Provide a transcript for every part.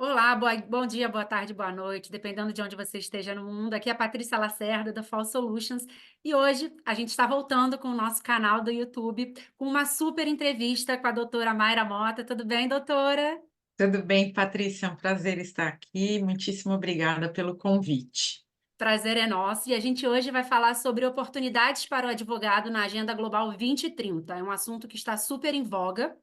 Olá, bom dia, boa tarde, boa noite, dependendo de onde você esteja no mundo. Aqui é a Patrícia Lacerda, da Fall Solutions, e hoje a gente está voltando com o nosso canal do YouTube com uma super entrevista com a doutora Mayra Mota. Tudo bem, doutora? Tudo bem, Patrícia? É um prazer estar aqui. Muitíssimo obrigada pelo convite. Prazer é nosso. E a gente hoje vai falar sobre oportunidades para o advogado na Agenda Global 2030. É um assunto que está super em voga,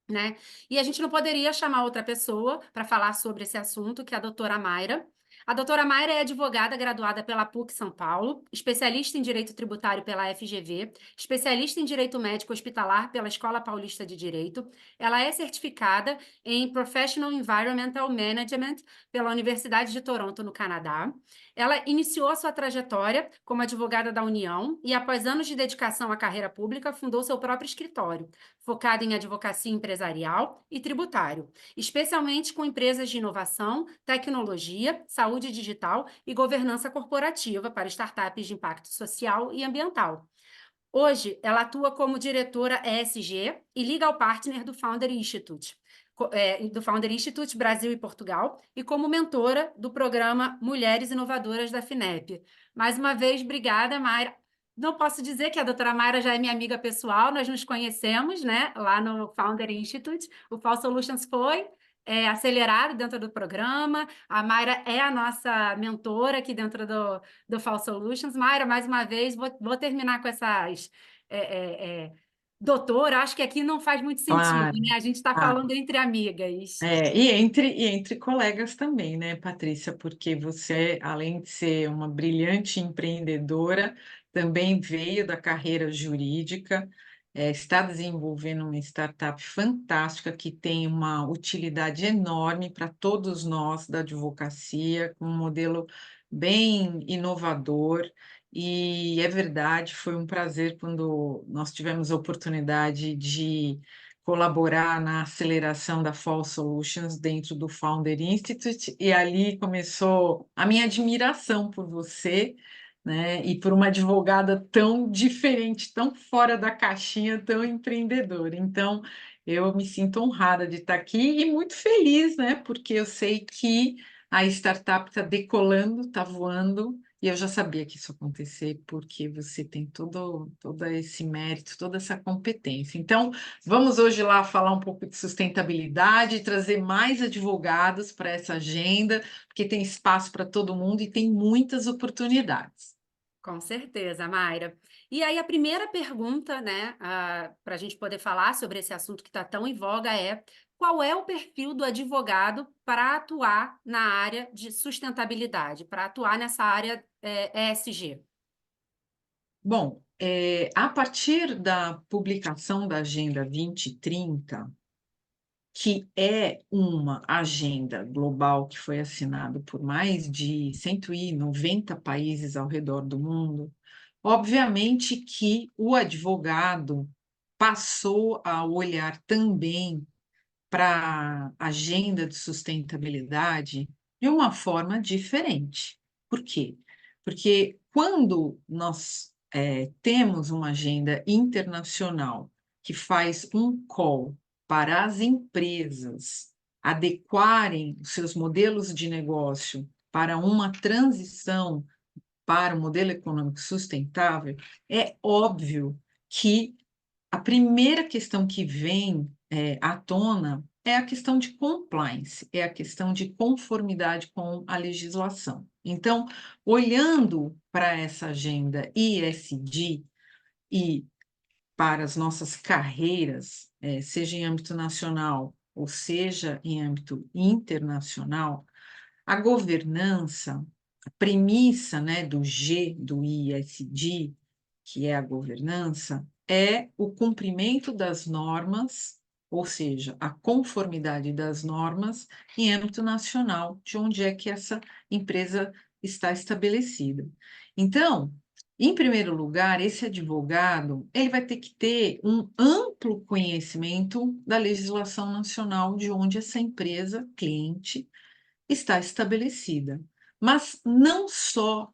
né? E a gente não poderia chamar outra pessoa para falar sobre esse assunto, que é a doutora Mayra. A doutora Mayra é advogada graduada pela PUC São Paulo, especialista em Direito Tributário pela FGV, especialista em Direito Médico Hospitalar pela Escola Paulista de Direito. Ela é certificada em Professional Environmental Management pela Universidade de Toronto, no Canadá. Ela iniciou a sua trajetória como advogada da União e, após anos de dedicação à carreira pública, fundou seu próprio escritório focado em advocacia empresarial e tributário, especialmente com empresas de inovação, tecnologia, saúde digital e governança corporativa para startups de impacto social e ambiental. Hoje, ela atua como diretora ESG e legal partner do Founder Institute, do Founder Institute Brasil e Portugal, e como mentora do programa Mulheres Inovadoras da FINEP. Mais uma vez, obrigada, Mayra. Não posso dizer que a doutora Mayra já é minha amiga pessoal, nós nos conhecemos, né, lá no Founder Institute. O Fall Solutions foi acelerado dentro do programa. A Mayra é a nossa mentora aqui dentro do Fall Solutions. Mayra, mais uma vez, vou terminar com essas. É, doutora, acho que aqui não faz muito sentido, Claro, né? A gente está claro. falando entre amigas. E entre colegas também, né, Patrícia? Porque você, além de ser uma brilhante empreendedora, também veio da carreira jurídica, está desenvolvendo uma startup fantástica que tem uma utilidade enorme para todos nós da advocacia, com um modelo bem inovador. E é verdade, foi um prazer quando nós tivemos a oportunidade de colaborar na aceleração da Fall Solutions dentro do Founder Institute, e ali começou a minha admiração por você, né, e por uma advogada tão diferente, tão fora da caixinha, tão empreendedora. Então, eu me sinto honrada de estar aqui e muito feliz, né, porque eu sei que a startup está decolando, está voando, e eu já sabia que isso ia acontecer, porque você tem todo esse mérito, toda essa competência. Então, vamos hoje lá falar um pouco de sustentabilidade, trazer mais advogados para essa agenda, porque tem espaço para todo mundo e tem muitas oportunidades. Com certeza, Mayra. E aí, a primeira pergunta, né, para a gente poder falar sobre esse assunto que está tão em voga é: qual é o perfil do advogado para atuar na área de sustentabilidade, para atuar nessa área ESG? Bom, a partir da publicação da Agenda 2030, que é uma agenda global que foi assinada por mais de 190 países ao redor do mundo, obviamente que o advogado passou a olhar também para a agenda de sustentabilidade de uma forma diferente. Por quê? Porque quando nós temos uma agenda internacional que faz um call para as empresas adequarem os seus modelos de negócio para uma transição para o modelo econômico sustentável, é óbvio que a primeira questão que vem, à tona é a questão de compliance, é a questão de conformidade com a legislação. Então, olhando para essa agenda ESG e para as nossas carreiras, seja em âmbito nacional ou seja em âmbito internacional, a governança, a premissa, né, do G do ESG, que é a governança, é o cumprimento das normas, ou seja, a conformidade das normas em âmbito nacional, de onde é que essa empresa está estabelecida. Então, em primeiro lugar, esse advogado, ele vai ter que ter um amplo conhecimento da legislação nacional de onde essa empresa, cliente, está estabelecida. Mas não só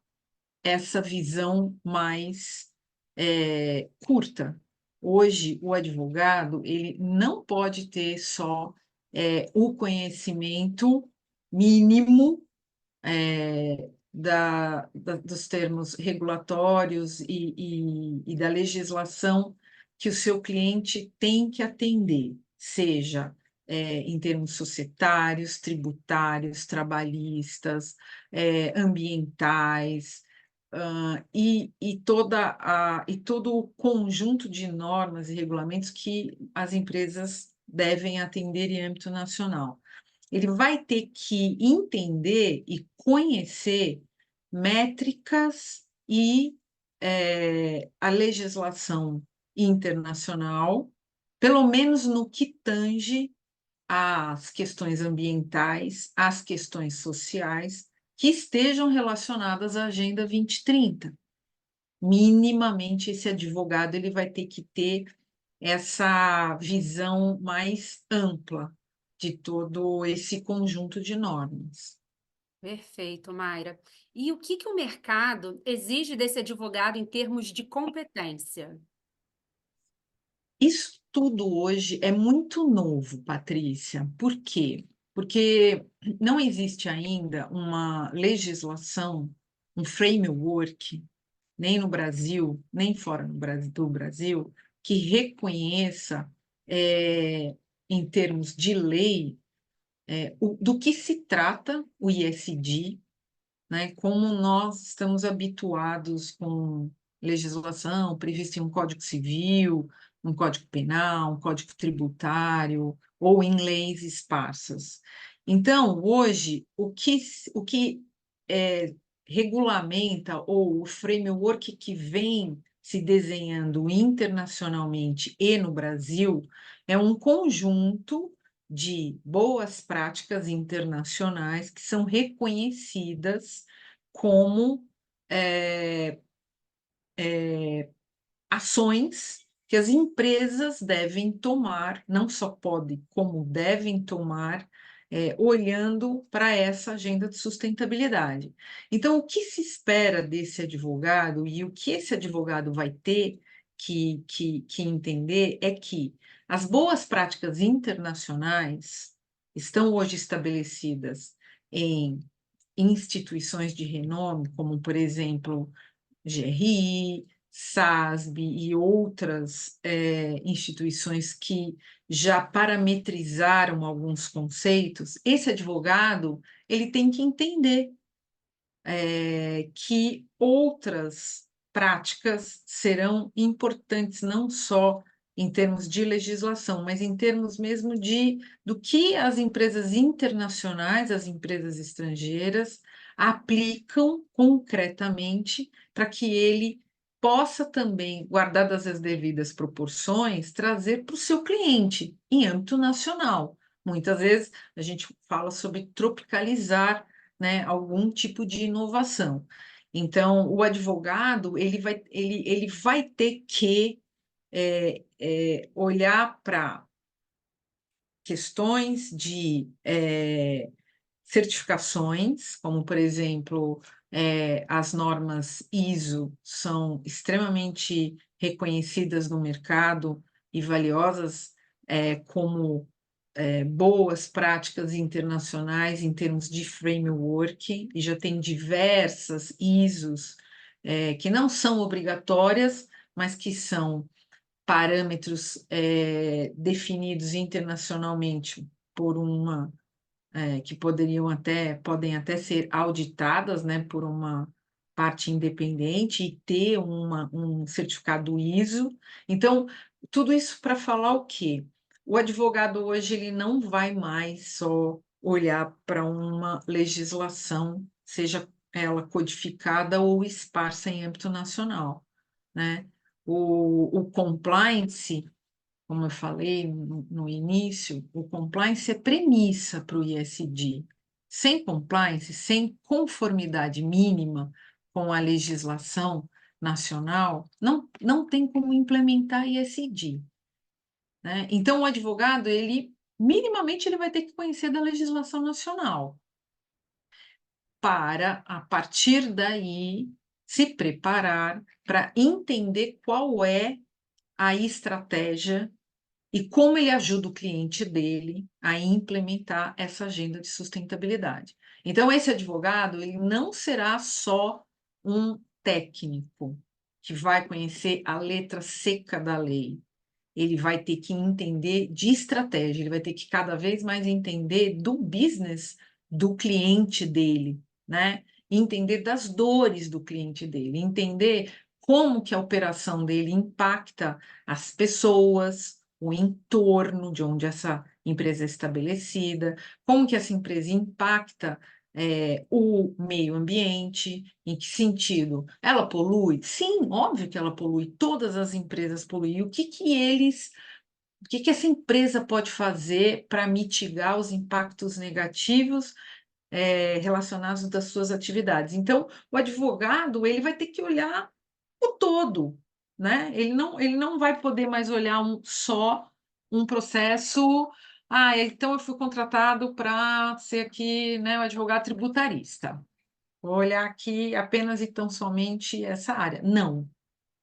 essa visão mais curta. Hoje, o advogado ele não pode ter só o conhecimento mínimo dos termos regulatórios e da legislação que o seu cliente tem que atender, seja em termos societários, tributários, trabalhistas, ambientais, e todo o conjunto de normas e regulamentos que as empresas devem atender em âmbito nacional. Ele vai ter que entender e conhecer métricas e a legislação internacional, pelo menos no que tange às questões ambientais, às questões sociais, que estejam relacionadas à Agenda 2030. Minimamente, esse advogado ele vai ter que ter essa visão mais ampla de todo esse conjunto de normas. Perfeito, Mayra. E o que que o mercado exige desse advogado em termos de competência? Isso tudo hoje é muito novo, Patrícia. Por quê? Porque não existe ainda uma legislação, um framework, nem no Brasil, nem fora do Brasil, que reconheça, em termos de lei, do que se trata o ISD, né, como nós estamos habituados com legislação prevista em um Código Civil, um Código Penal, um Código Tributário, ou em leis esparsas. Então, hoje, o que regulamenta, ou o framework que vem se desenhando internacionalmente e no Brasil, é um conjunto de boas práticas internacionais que são reconhecidas como ações que as empresas devem tomar, não só podem, como devem tomar, olhando para essa agenda de sustentabilidade. Então, o que se espera desse advogado e o que esse advogado vai ter que entender é que as boas práticas internacionais estão hoje estabelecidas em instituições de renome, como, por exemplo, GRI, SASB e outras instituições que já parametrizaram alguns conceitos, esse advogado ele tem que entender que outras práticas serão importantes, não só em termos de legislação, mas em termos mesmo do que as empresas internacionais, as empresas estrangeiras, aplicam concretamente para que ele possa também, guardadas as devidas proporções, trazer para o seu cliente em âmbito nacional. Muitas vezes a gente fala sobre tropicalizar, né, algum tipo de inovação. Então, o advogado ele vai ter que olhar para questões de certificações, como, por exemplo, as normas ISO são extremamente reconhecidas no mercado e valiosas como boas práticas internacionais em termos de framework, e já tem diversas ISOs que não são obrigatórias, mas que são parâmetros definidos internacionalmente por uma que podem até ser auditadas, né, por uma parte independente e ter um certificado ISO. Então, tudo isso para falar o quê? O advogado hoje ele não vai mais só olhar para uma legislação, seja ela codificada ou esparsa em âmbito nacional, né? O compliance, como eu falei no início, o compliance é premissa para o ISD. Sem compliance, sem conformidade mínima com a legislação nacional, não tem como implementar ISD, né? Então, o advogado, minimamente, ele vai ter que conhecer da legislação nacional para, a partir daí, se preparar para entender qual é a estratégia e como ele ajuda o cliente dele a implementar essa agenda de sustentabilidade. Então, esse advogado, ele não será só um técnico que vai conhecer a letra seca da lei. Ele vai ter que entender de estratégia, ele vai ter que cada vez mais entender do business do cliente dele, né? Entender das dores do cliente dele, entender como que a operação dele impacta as pessoas, o entorno de onde essa empresa é estabelecida, como que essa empresa impacta o meio ambiente, em que sentido? Ela polui? Sim, óbvio que ela polui, todas as empresas poluem. O que que essa empresa pode fazer para mitigar os impactos negativos relacionados das suas atividades? Então, o advogado, ele vai ter que olhar o todo, né? Ele não vai poder mais olhar só um processo. Ah, então eu fui contratado para ser aqui, né, o advogado tributarista. Vou olhar aqui apenas e tão somente essa área. Não,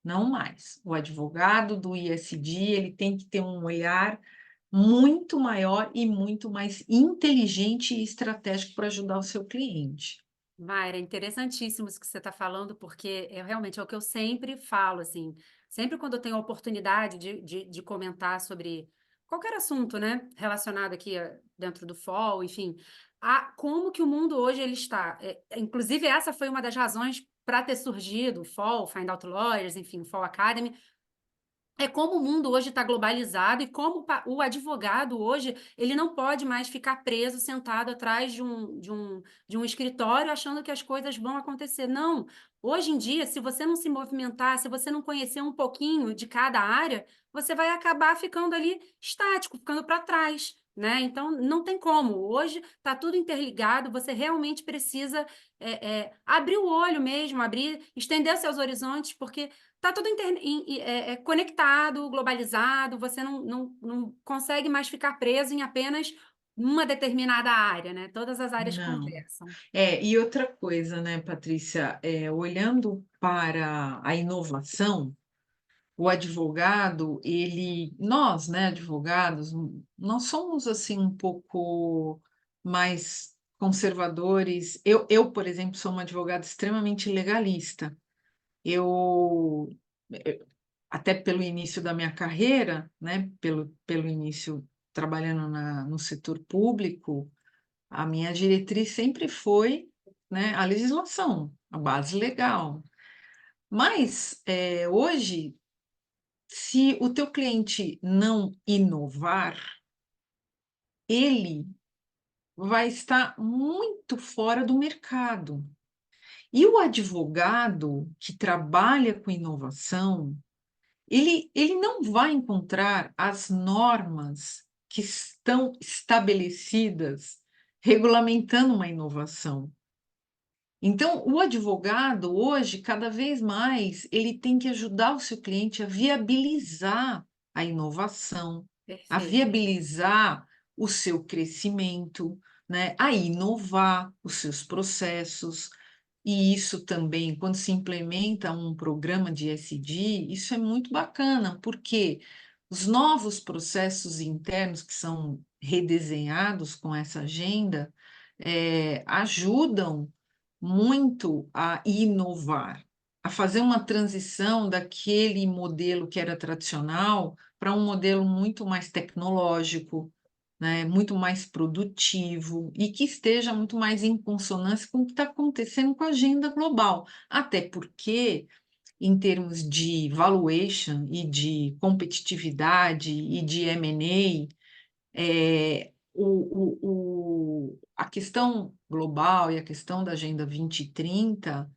não mais. O advogado do ISD, ele tem que ter um olhar muito maior e muito mais inteligente e estratégico para ajudar o seu cliente. Mayra, é interessantíssimo isso que você está falando, porque realmente é o que eu sempre falo, assim, sempre quando eu tenho a oportunidade de comentar sobre qualquer assunto, né, relacionado aqui dentro do FOL, enfim, como que o mundo hoje ele está. Inclusive, essa foi uma das razões para ter surgido o FOL, Find Out Lawyers, enfim, o FOL Academy, como o mundo hoje está globalizado e como o advogado hoje ele não pode mais ficar preso, sentado atrás de um escritório achando que as coisas vão acontecer. Não. Hoje em dia, se você não se movimentar, se você não conhecer um pouquinho de cada área, você vai acabar ficando ali estático, ficando para trás. Né? Então, não tem como. Hoje está tudo interligado, você realmente precisa abrir o olho mesmo, estender seus horizontes, porque está tudo conectado, globalizado, você não consegue mais ficar preso em apenas uma determinada área, né? Todas as áreas Não. conversam. E outra coisa, né, Patrícia, olhando para a inovação, o advogado, nós, né, advogados, nós somos assim um pouco mais conservadores. Eu, por exemplo, sou uma advogada extremamente legalista. Eu, até pelo início da minha carreira, né, pelo início trabalhando no setor público, a minha diretriz sempre foi, né, a legislação, a base legal. Mas, hoje, se o teu cliente não inovar, ele vai estar muito fora do mercado. E o advogado que trabalha com inovação, ele não vai encontrar as normas que estão estabelecidas regulamentando uma inovação. Então, o advogado hoje, cada vez mais, ele tem que ajudar o seu cliente a viabilizar a inovação, a Perfeito. viabilizar o seu crescimento, né, a inovar os seus processos. E isso também, quando se implementa um programa de SD, isso é muito bacana, porque os novos processos internos que são redesenhados com essa agenda ajudam muito a inovar, a fazer uma transição daquele modelo que era tradicional para um modelo muito mais tecnológico, né, muito mais produtivo e que esteja muito mais em consonância com o que está acontecendo com a agenda global. Até porque, em termos de valuation e de competitividade e de M&A, a questão global e a questão da Agenda 2030,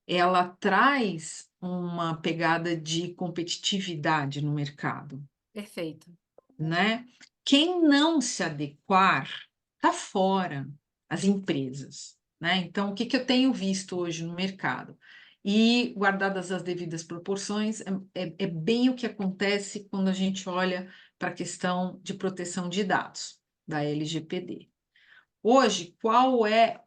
ela traz uma pegada de competitividade no mercado, Perfeito. né? Quem não se adequar está fora, as empresas, né? Então, o que eu tenho visto hoje no mercado? E, guardadas as devidas proporções, é bem o que acontece quando a gente olha para a questão de proteção de dados, da LGPD. Hoje, qual é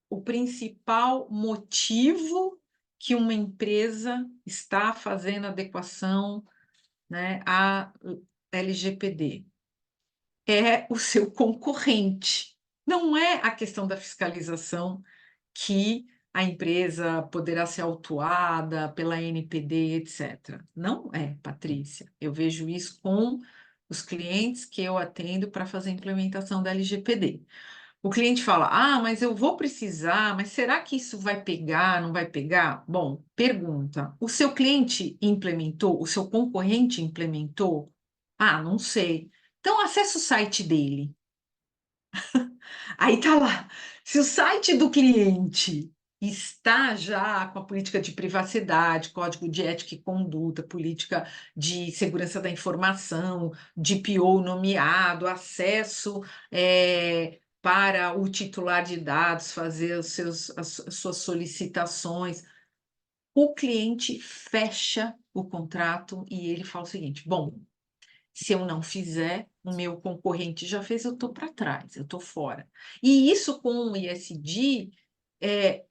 o principal motivo que uma empresa está fazendo adequação, né, a LGPD, é o seu concorrente. Não é a questão da fiscalização que a empresa poderá ser autuada pela NPD, etc. Não é, Patrícia. Eu vejo isso com os clientes que eu atendo para fazer a implementação da LGPD. O cliente fala: "Ah, mas eu vou precisar, mas será que isso vai pegar, não vai pegar?" Bom, pergunta: o seu cliente implementou? O seu concorrente implementou? "Ah, não sei." Então acessa o site dele. Aí tá lá, se o site do cliente está já com a política de privacidade, código de ética e conduta, política de segurança da informação, DPO nomeado, acesso, para o titular de dados fazer as suas solicitações, o cliente fecha o contrato e ele fala o seguinte: "Bom, se eu não fizer, o meu concorrente já fez, eu estou para trás, eu estou fora." E isso com o ISD,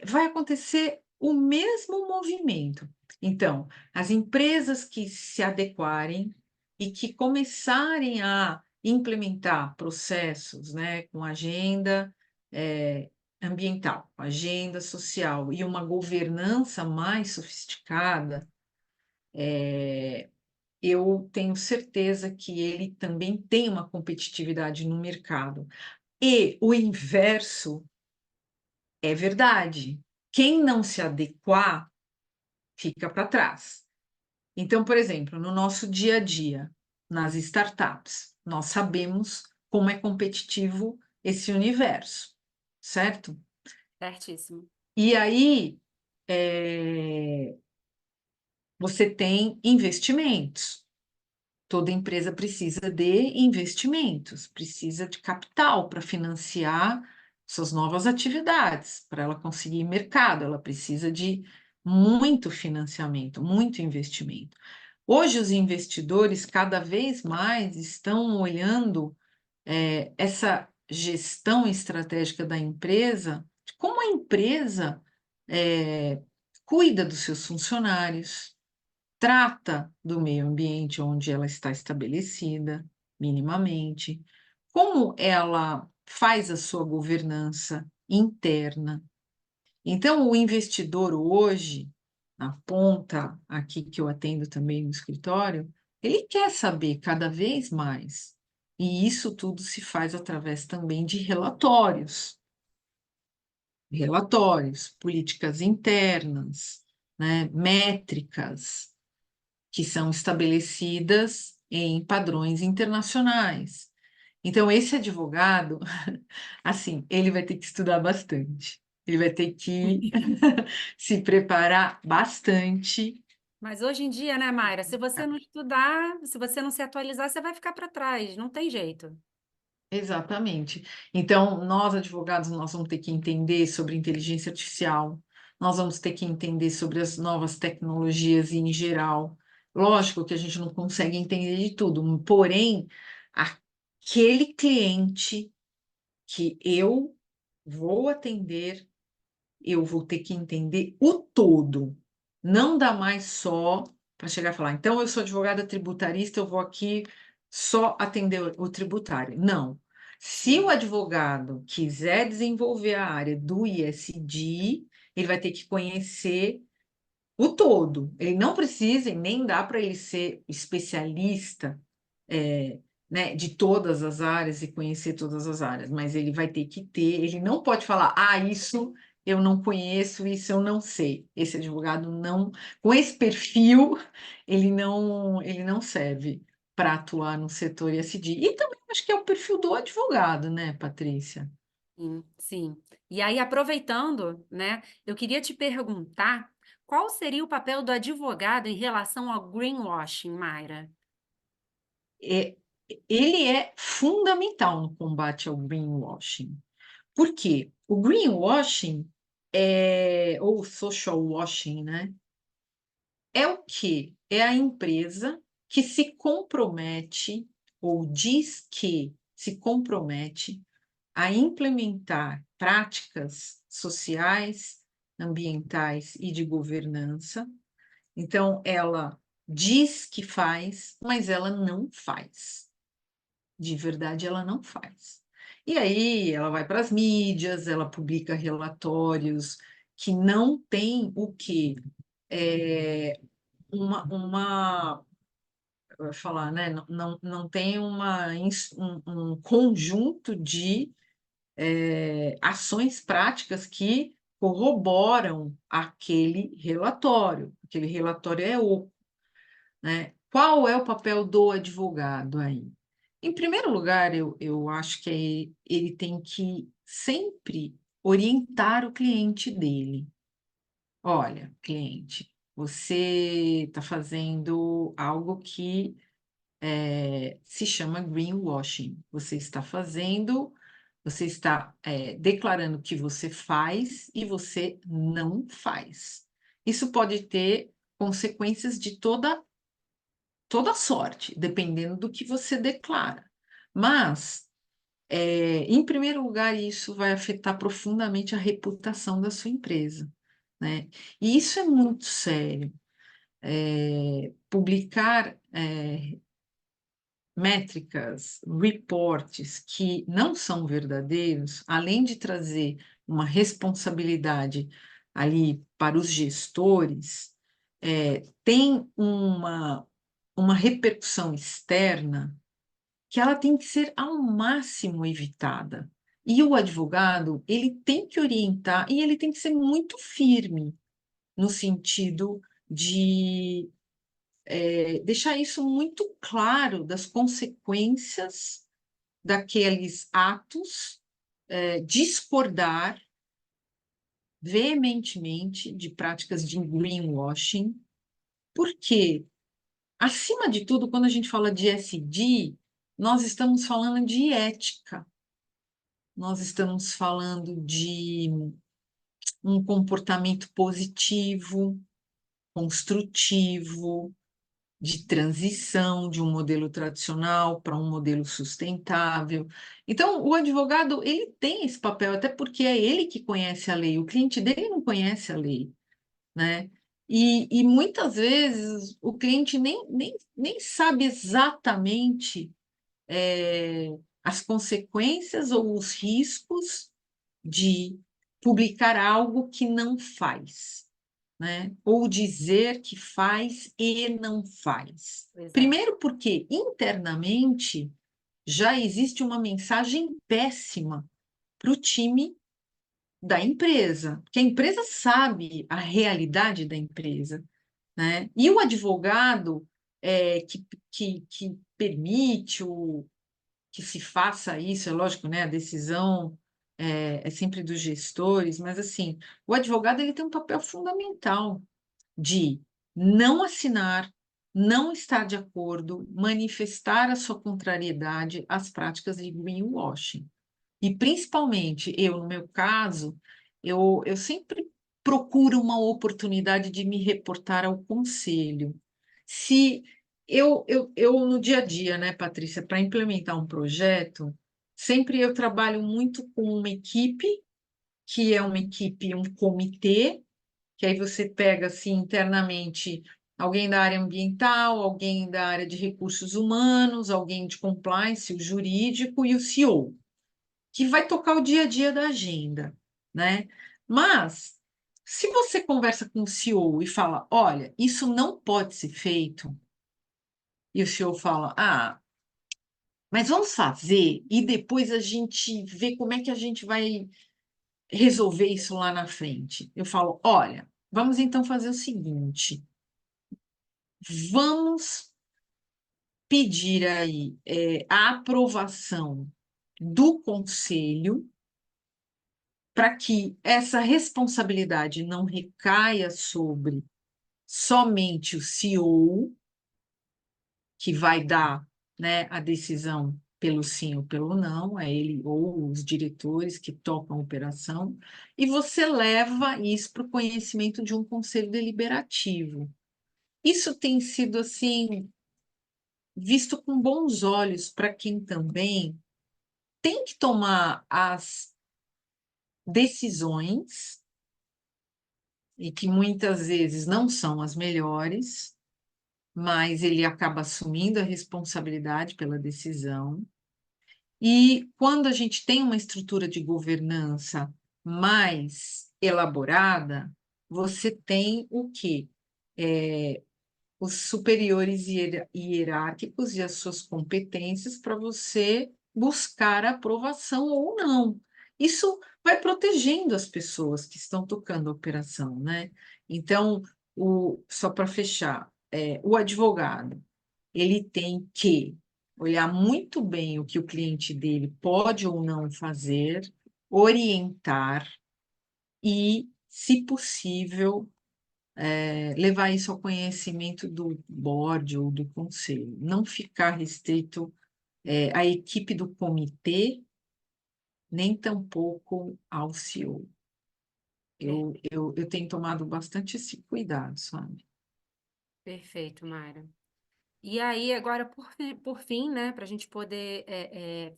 vai acontecer o mesmo movimento. Então, as empresas que se adequarem e que começarem a implementar processos, né, com agenda, ambiental, agenda social e uma governança mais sofisticada, eu tenho certeza que ele também tem uma competitividade no mercado. E o inverso é verdade. Quem não se adequar fica para trás. Então, por exemplo, no nosso dia a dia, nas startups, nós sabemos como é competitivo esse universo, certo? Certíssimo. E aí, você tem investimentos. Toda empresa precisa de investimentos, precisa de capital para financiar suas novas atividades, para ela conseguir mercado, ela precisa de muito financiamento, muito investimento. Hoje, os investidores cada vez mais estão olhando, essa gestão estratégica da empresa, de como a empresa, cuida dos seus funcionários, trata do meio ambiente onde ela está estabelecida, minimamente, como ela faz a sua governança interna. Então, o investidor hoje, na ponta aqui que eu atendo também no escritório, ele quer saber cada vez mais. E isso tudo se faz através também de relatórios, políticas internas, né, métricas que são estabelecidas em padrões internacionais. Então, esse advogado, assim, ele vai ter que estudar bastante, ele vai ter que se preparar bastante. Mas hoje em dia, né, Mayra, se você não estudar, se você não se atualizar, você vai ficar para trás, não tem jeito. Exatamente. Então, nós advogados, nós vamos ter que entender sobre inteligência artificial, nós vamos ter que entender sobre as novas tecnologias em geral. Lógico que a gente não consegue entender de tudo, porém, aquele cliente que eu vou atender, eu vou ter que entender o todo. Não dá mais só para chegar e falar: "Então eu sou advogada tributarista, eu vou aqui só atender o tributário". Não. Se o Sim. advogado quiser desenvolver a área do ISD, ele vai ter que conhecer o todo. Ele não precisa e nem dá para ele ser especialista, né, de todas as áreas e conhecer todas as áreas, mas ele vai ter que ter, ele não pode falar: "Ah, isso eu não conheço, isso eu não sei." Esse advogado não, com esse perfil, ele não serve para atuar no setor ISD. E também acho que é o perfil do advogado, né, Patrícia? Sim, sim. E aí, aproveitando, né, eu queria te perguntar qual seria o papel do advogado em relação ao greenwashing, Mayra? É, ele é fundamental no combate ao greenwashing. Por quê? O greenwashing, ou social washing, né, é o quê? É a empresa que se compromete ou diz que se compromete a implementar práticas sociais, ambientais e de governança. Então ela diz que faz, mas ela não faz. De verdade, ela não faz. E aí ela vai para as mídias, ela publica relatórios que não têm o quê? Uma eu ia falar, né, não tem um conjunto de, ações práticas que corroboram aquele relatório é oco, né. Qual é o papel do advogado aí? Em primeiro lugar, eu acho que ele tem que sempre orientar o cliente dele. "Olha, cliente, você está fazendo algo que se chama greenwashing. Você está, declarando que você faz e você não faz. Isso pode ter consequências de toda sorte, dependendo do que você declara. Mas, em primeiro lugar, isso vai afetar profundamente a reputação da sua empresa, né. E isso é muito sério. Publicar, métricas, reportes que não são verdadeiros, além de trazer uma responsabilidade ali para os gestores, tem uma repercussão externa que ela tem que ser ao máximo evitada. E o advogado, ele tem que orientar e ele tem que ser muito firme no sentido de deixar isso muito claro das consequências daqueles atos, discordar veementemente de práticas de greenwashing, porque, acima de tudo, quando a gente fala de ESG, nós estamos falando de ética, nós estamos falando de um comportamento positivo, construtivo, de transição de um modelo tradicional para um modelo sustentável. Então, o advogado, ele tem esse papel, até porque é ele que conhece a lei, o cliente dele não conhece a lei, né. E muitas vezes o cliente nem sabe exatamente, as consequências ou os riscos de publicar algo que não faz, né, ou dizer que faz e não faz. Pois é. Primeiro porque internamente já existe uma mensagem péssima para o time da empresa, porque a empresa sabe a realidade da empresa, né, e o advogado, que permite o que se faça isso, é lógico, né, a decisão é sempre dos gestores, mas assim, o advogado ele tem um papel fundamental de não assinar, não estar de acordo, manifestar a sua contrariedade às práticas de greenwashing. E principalmente, eu no meu caso, eu sempre procuro uma oportunidade de me reportar ao conselho. Se eu no dia a dia, né, Patrícia, para implementar um projeto, sempre eu trabalho muito com uma equipe, que é uma equipe, um comitê, que aí você pega, assim, internamente, alguém da área ambiental, alguém da área de recursos humanos, alguém de compliance, o jurídico e o CEO, que vai tocar o dia a dia da agenda, né. Mas, se você conversa com o CEO e fala: "Olha, isso não pode ser feito", e o CEO fala: "Ah, mas vamos fazer e depois a gente vê como é que a gente vai resolver isso lá na frente". Eu falo: "Olha, vamos então fazer o seguinte, vamos pedir aí, a aprovação do conselho, para que essa responsabilidade não recaia sobre somente o CEO, que vai dar, né, a decisão pelo sim ou pelo não, é ele ou os diretores que tocam a operação, e você leva isso para o conhecimento de um conselho deliberativo". Isso tem sido, assim, visto com bons olhos para quem também tem que tomar as decisões, e que muitas vezes não são as melhores, mas ele acaba assumindo a responsabilidade pela decisão. E quando a gente tem uma estrutura de governança mais elaborada, você tem o quê? Os superiores hierárquicos e as suas competências para você buscar a aprovação ou não. Isso vai protegendo as pessoas que estão tocando a operação, né? Então, só para fechar, o advogado, ele tem que olhar muito bem o que o cliente dele pode ou não fazer, orientar e, se possível, levar isso ao conhecimento do board ou do conselho, não ficar restrito, à equipe do comitê, nem tampouco ao CEO. Per- Eu tenho tomado bastante esse cuidado, sabe? Perfeito, Mayra. E aí, agora, por fim, né, para a gente poder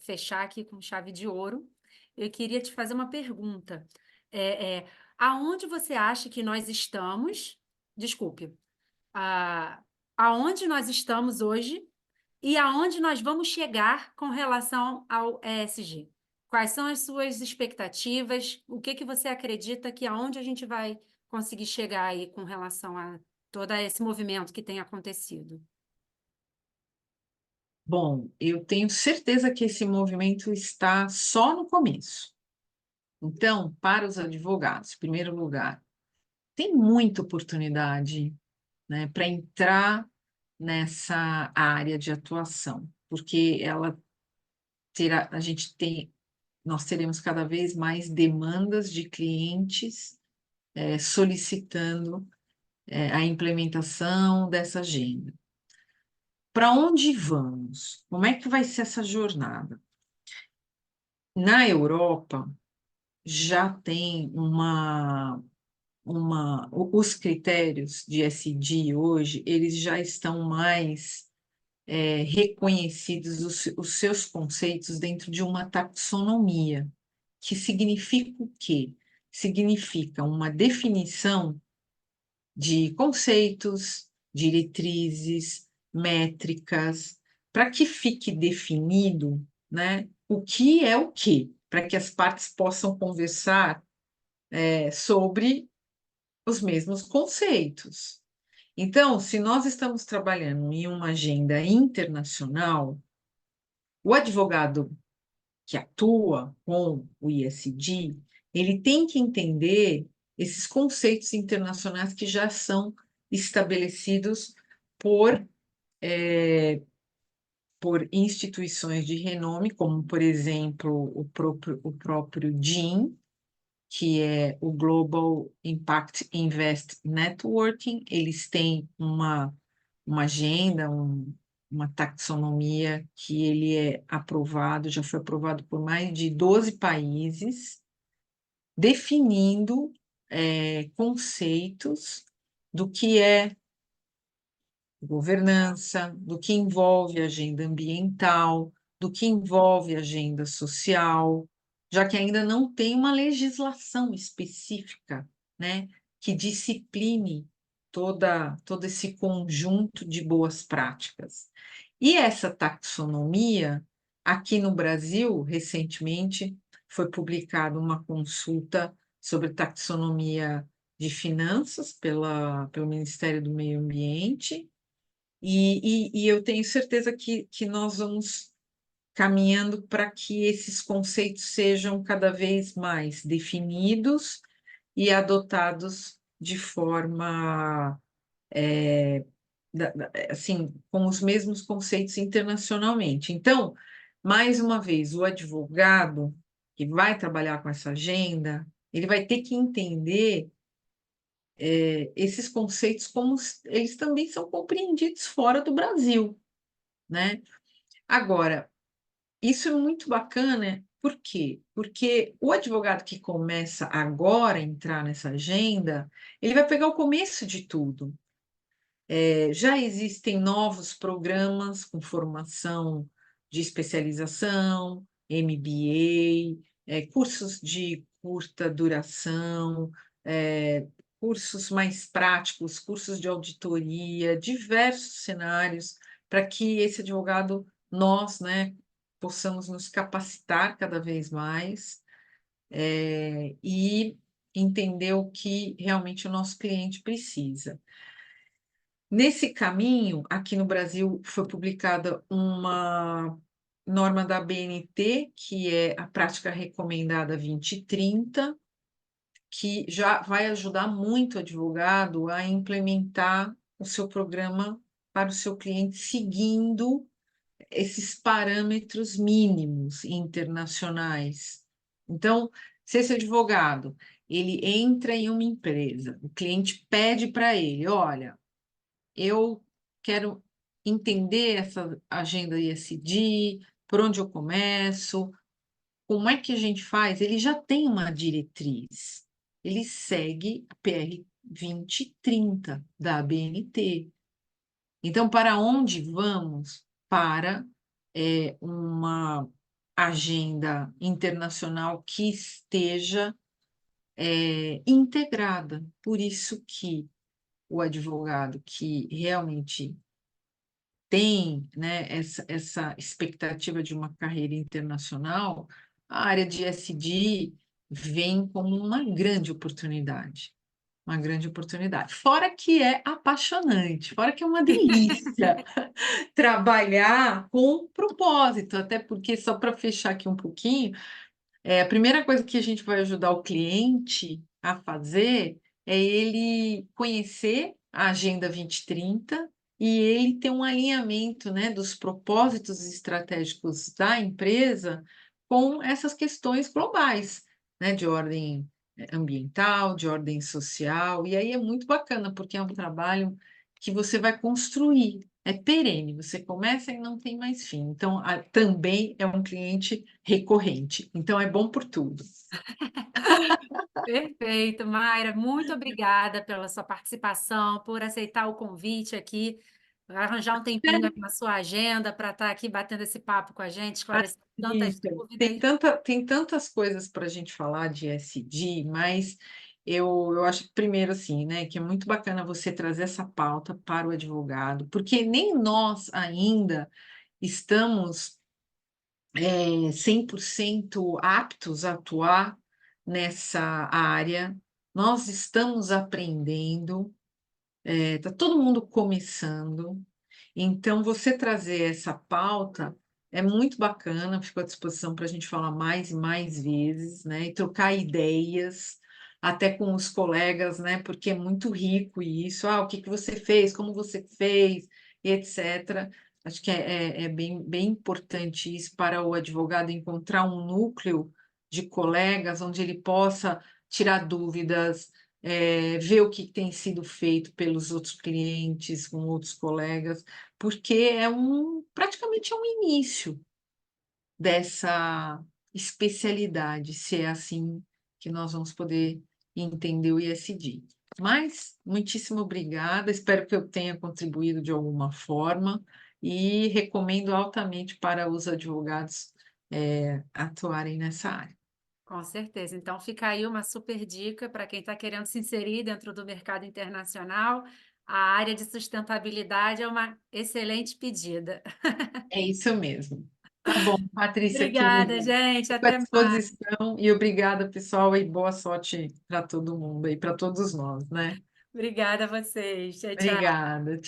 fechar aqui com chave de ouro, eu queria te fazer uma pergunta. É, é, aonde você acha que nós estamos? Desculpe. a- Aonde nós estamos hoje e aonde nós vamos chegar com relação ao ESG? Quais são as suas expectativas? O que que você acredita que aonde a gente vai conseguir chegar aí com relação a todo esse movimento que tem acontecido? Bom, eu tenho certeza que esse movimento está só no começo. Então, para os advogados, em primeiro lugar, tem muita oportunidade, né, para entrar nessa área de atuação, porque ela terá, a gente tem, nós teremos cada vez mais demandas de clientes solicitando a implementação dessa agenda. Para onde vamos? Como é que vai ser essa jornada? Na Europa já tem os critérios de SD hoje, eles já estão mais reconhecidos os seus conceitos dentro de uma taxonomia, que significa o quê? Significa uma definição de conceitos, diretrizes, métricas, para que fique definido, né, o que é o quê, para que as partes possam conversar sobre os mesmos conceitos. Então, se nós estamos trabalhando em uma agenda internacional, o advogado que atua com o ISD, ele tem que entender esses conceitos internacionais que já são estabelecidos por, por instituições de renome, como, por exemplo, o próprio DIN, que é o Global Impact Invest Networking. Eles têm uma agenda, uma taxonomia que ele é aprovado, já foi aprovado por mais de 12 países, definindo conceitos do que é governança, do que envolve agenda ambiental, do que envolve agenda social, já que ainda não tem uma legislação específica, né, que discipline todo esse conjunto de boas práticas. E essa taxonomia, aqui no Brasil, recentemente, foi publicada uma consulta sobre taxonomia de finanças pelo Ministério do Meio Ambiente, e eu tenho certeza que nós vamos caminhando para que esses conceitos sejam cada vez mais definidos e adotados de forma, assim, com os mesmos conceitos internacionalmente. Então, mais uma vez, o advogado que vai trabalhar com essa agenda, ele vai ter que entender esses conceitos como eles também são compreendidos fora do Brasil, né? Agora, isso é muito bacana, por quê? Porque o advogado que começa agora a entrar nessa agenda, ele vai pegar o começo de tudo. Já existem novos programas com formação de especialização, MBA, cursos de curta duração, cursos mais práticos, cursos de auditoria, diversos cenários, para que esse advogado, nós, né, possamos nos capacitar cada vez mais, e entender o que realmente o nosso cliente precisa. Nesse caminho, aqui no Brasil foi publicada uma norma da ABNT, que é a Prática Recomendada 2030, que já vai ajudar muito o advogado a implementar o seu programa para o seu cliente, seguindo esses parâmetros mínimos internacionais. Então, se esse advogado, ele entra em uma empresa, o cliente pede para ele: "Olha, eu quero entender essa agenda ESG, por onde eu começo, como é que a gente faz?" Ele já tem uma diretriz, ele segue a PR 2030 da ABNT. Então, para onde vamos? Para uma agenda internacional que esteja integrada. Por isso que o advogado que realmente tem, né, essa expectativa de uma carreira internacional, a área de SD vem como uma grande oportunidade. Fora que é apaixonante, fora que é uma delícia trabalhar com propósito, até porque, só para fechar aqui um pouquinho, a primeira coisa que a gente vai ajudar o cliente a fazer é ele conhecer a Agenda 2030 e ele ter um alinhamento, né, dos propósitos estratégicos da empresa com essas questões globais, né, de ordem ambiental, de ordem social. E aí é muito bacana, porque é um trabalho que você vai construir, é perene, você começa e não tem mais fim. Então, também é um cliente recorrente, então é bom por tudo. Perfeito, Mayra. Muito obrigada pela sua participação, por aceitar o convite aqui, arranjar um tempinho aí na sua agenda para estar aqui batendo esse papo com a gente, esclarecendo tantas Isso, dúvidas. tem tantas coisas para a gente falar de SD, mas eu acho, primeiro, assim, né, que é muito bacana você trazer essa pauta para o advogado, porque nem nós ainda estamos 100% aptos a atuar nessa área. Nós estamos aprendendo, está todo mundo começando, então você trazer essa pauta é muito bacana, fico à disposição para a gente falar mais e mais vezes, né, e trocar ideias, até com os colegas, né, porque é muito rico isso. "Ah, o que que você fez? Como você fez?", e etcétera. Acho que é bem importante isso para o advogado encontrar um núcleo de colegas onde ele possa tirar dúvidas, ver o que tem sido feito pelos outros clientes, com outros colegas, porque praticamente é um início dessa especialidade, se é assim que nós vamos poder entender o ISD. Mas muitíssimo obrigada, espero que eu tenha contribuído de alguma forma e recomendo altamente para os advogados, atuarem nessa área. Com certeza. Então, fica aí uma super dica para quem está querendo se inserir dentro do mercado internacional. A área de sustentabilidade é uma excelente pedida. É isso mesmo. Tá bom, Patrícia Obrigada, querida, gente. fico à Até mais. disposição e obrigada, pessoal, e boa sorte para todo mundo e para todos nós, né. Obrigada a vocês. Tchau, tchau. Obrigada.